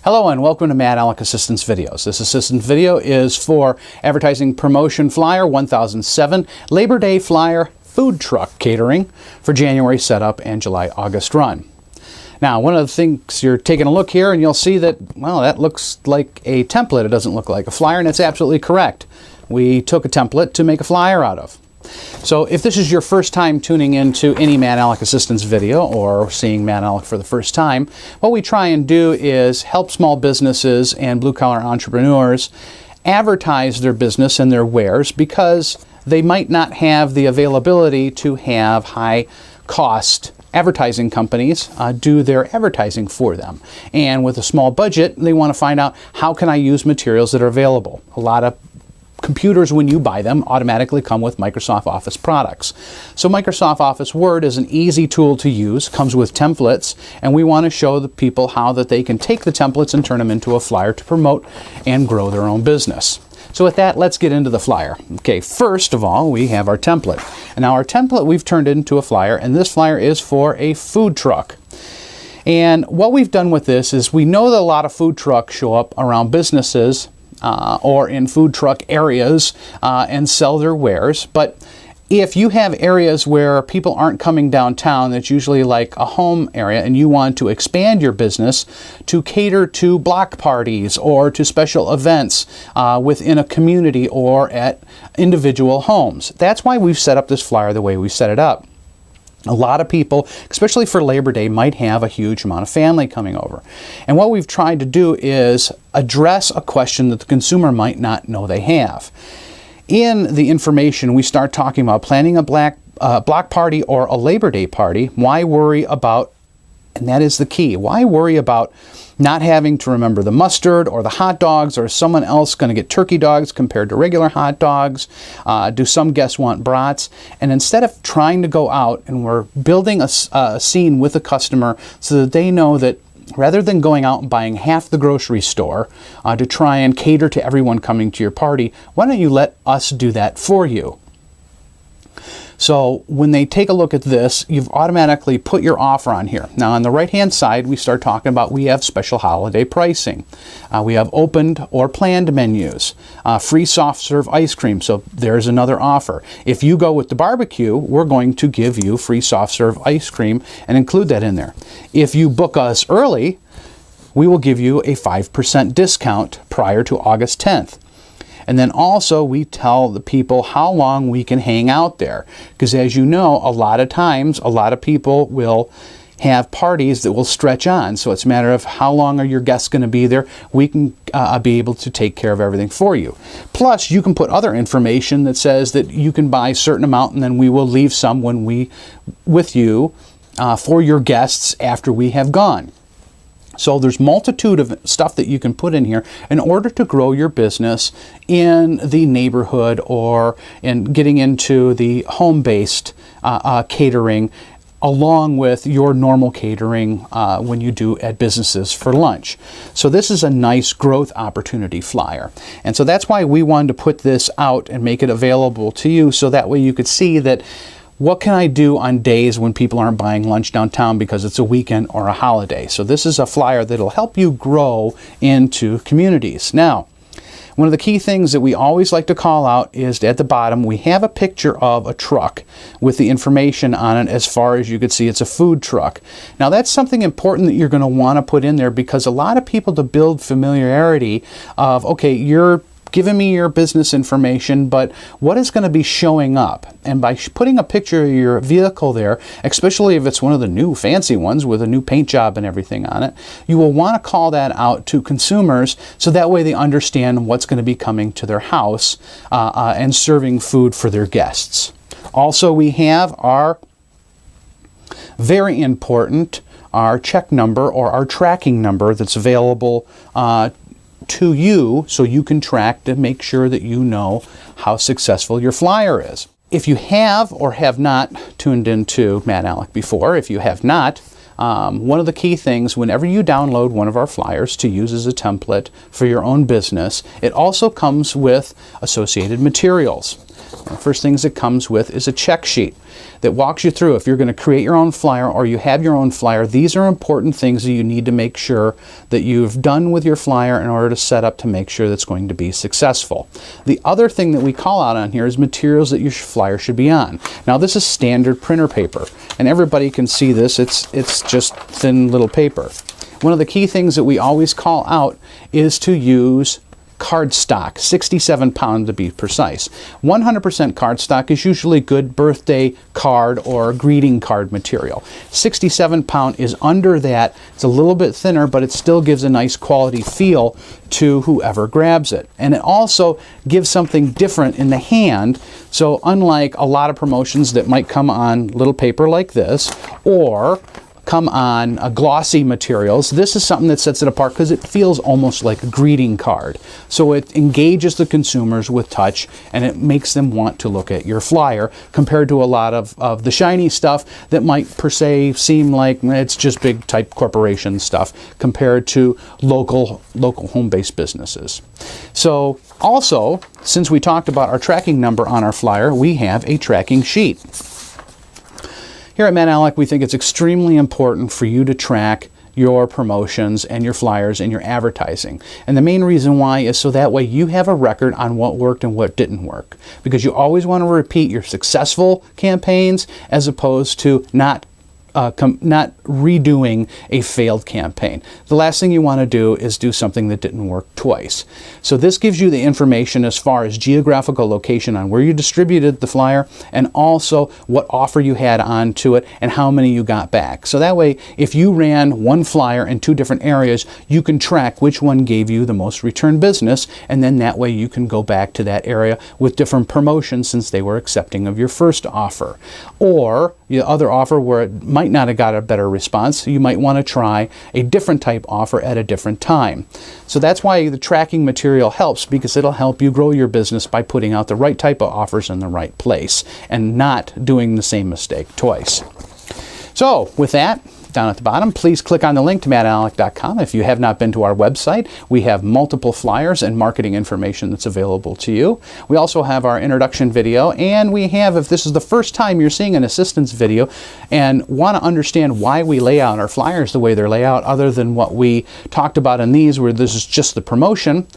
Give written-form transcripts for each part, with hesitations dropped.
Hello and welcome to MadAlec Assistance Videos. This assistance video is for Advertising Promotion Flyer 1007 Labor Day Flyer Food Truck Catering for January setup and July-August run. Now, one of the things, you're taking a look here and you'll see that, well, that looks like a template. It doesn't look like a flyer, and that's absolutely correct. We took a template to make a flyer out of. So if this is your first time tuning into any MadAlec Assistance video or seeing MadAlec for the first time, what we try and do is help small businesses and blue-collar entrepreneurs advertise their business and their wares because they might not have the availability to have high-cost advertising companies do their advertising for them. And with a small budget, they want to find out, how can I use materials that are available? A lot of computers, when you buy them, automatically come with Microsoft Office products. So Microsoft Office Word is an easy tool to use, comes with templates, and we want to show the people how that they can take the templates and turn them into a flyer to promote and grow their own business. So with that, let's get into the flyer. Okay, first of all, we have our template. And now our template we've turned into a flyer, and this flyer is for a food truck. And what we've done with this is, we know that a lot of food trucks show up around businesses or in food truck areas and sell their wares. But if you have areas where people aren't coming downtown, that's usually like a home area, and you want to expand your business to cater to block parties or to special events within a community or at individual homes. That's why we've set up this flyer the way we set it up. A lot of people, especially for Labor Day, might have a huge amount of family coming over. And what we've tried to do is address a question that the consumer might not know they have. In the information, we start talking about planning a block party or a Labor Day party. Why worry about, and that is the key, why worry about not having to remember the mustard or the hot dogs, or is someone else going to get turkey dogs compared to regular hot dogs? Do some guests want brats? And instead of trying to go out, and we're building a scene with the customer so that they know that rather than going out and buying half the grocery store to try and cater to everyone coming to your party, why don't you let us do that for you? So when they take a look at this, you've automatically put your offer on here. Now on the right-hand side, we start talking about, we have special holiday pricing. We have opened or planned menus, free soft serve ice cream. So there's another offer. If you go with the barbecue, we're going to give you free soft serve ice cream and include that in there. If you book us early, we will give you a 5% discount prior to August 10th. And then also we tell the people how long we can hang out there. Because as you know, a lot of times, a lot of people will have parties that will stretch on. So it's a matter of how long are your guests going to be there. We can be able to take care of everything for you. Plus, you can put other information that says that you can buy a certain amount, and then we will leave some with you for your guests after we have gone. So there's multitude of stuff that you can put in here in order to grow your business in the neighborhood or in getting into the home-based catering, along with your normal catering when you do at businesses for lunch. So this is a nice growth opportunity flyer. And so that's why we wanted to put this out and make it available to you, so that way you could see that, what can I do on days when people aren't buying lunch downtown because it's a weekend or a holiday? So this is a flyer that'll help you grow into communities. Now, one of the key things that we always like to call out is, at the bottom, we have a picture of a truck with the information on it. As far as you can see, it's a food truck. Now, that's something important that you're going to want to put in there, because a lot of people, to build familiarity of, okay, you're giving me your business information, but what is going to be showing up? And by putting a picture of your vehicle there, especially if it's one of the new fancy ones with a new paint job and everything on it, you will want to call that out to consumers, so that way they understand what's going to be coming to their house and serving food for their guests. Also, we have our very important, our check number or our tracking number that's available to you, so you can track to make sure that you know how successful your flyer is. If you have or have not tuned into MadAlec before, if you have not, one of the key things, whenever you download one of our flyers to use as a template for your own business, it also comes with associated materials. The first things it comes with is a check sheet that walks you through if you're going to create your own flyer or you have your own flyer. These are important things that you need to make sure that you've done with your flyer in order to set up to make sure that's going to be successful. The other thing that we call out on here is materials that your flyer should be on. Now this is standard printer paper, and everybody can see this. It's just thin little paper. One of the key things that we always call out is to use cardstock, 67 pounds to be precise. 100% cardstock is usually good birthday card or greeting card material. 67 pound is under that. It's a little bit thinner, but it still gives a nice quality feel to whoever grabs it. And it also gives something different in the hand. So unlike a lot of promotions that might come on little paper like this, or come on glossy materials, this is something that sets it apart because it feels almost like a greeting card. So it engages the consumers with touch and it makes them want to look at your flyer compared to a lot of the shiny stuff that might per se seem like it's just big type corporation stuff compared to local home-based businesses. So also, since we talked about our tracking number on our flyer, we have a tracking sheet. Here at MadAlec, we think it's extremely important for you to track your promotions and your flyers and your advertising. And the main reason why is so that way you have a record on what worked and what didn't work. Because you always want to repeat your successful campaigns as opposed to not redoing a failed campaign. The last thing you want to do is do something that didn't work twice. So this gives you the information as far as geographical location on where you distributed the flyer and also what offer you had onto it and how many you got back. So that way, if you ran one flyer in 2 different areas, you can track which one gave you the most return business, and then that way you can go back to that area with different promotions since they were accepting of your first offer. Or the other offer where it might not have got a better response, you might want to try a different type offer at a different time. So that's why the tracking material helps, because it'll help you grow your business by putting out the right type of offers in the right place and not doing the same mistake twice. So with that, down at the bottom, please click on the link to MadAlec.com. If you have not been to our website, we have multiple flyers and marketing information that's available to you. We also have our introduction video, and we have, if this is the first time you're seeing an assistance video and want to understand why we lay out our flyers the way they're laid out, other than what we talked about in these, where this is just the promotion,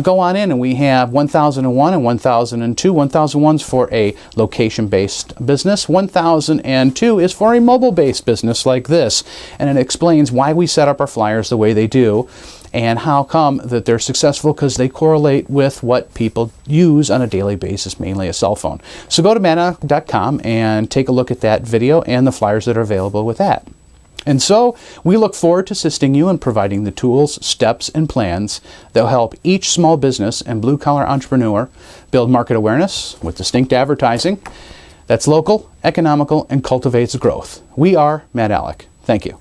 go on in and we have 1001 and 1002. 1001 is for a location-based business. 1002 is for a mobile-based business like this. And it explains why we set up our flyers the way they do and how come that they're successful, because they correlate with what people use on a daily basis, mainly a cell phone. So go to MadAlec.com and take a look at that video and the flyers that are available with that. And so we look forward to assisting you in providing the tools, steps, and plans that will help each small business and blue-collar entrepreneur build market awareness with distinct advertising that's local, economical, and cultivates growth. We are MadAlec. Thank you.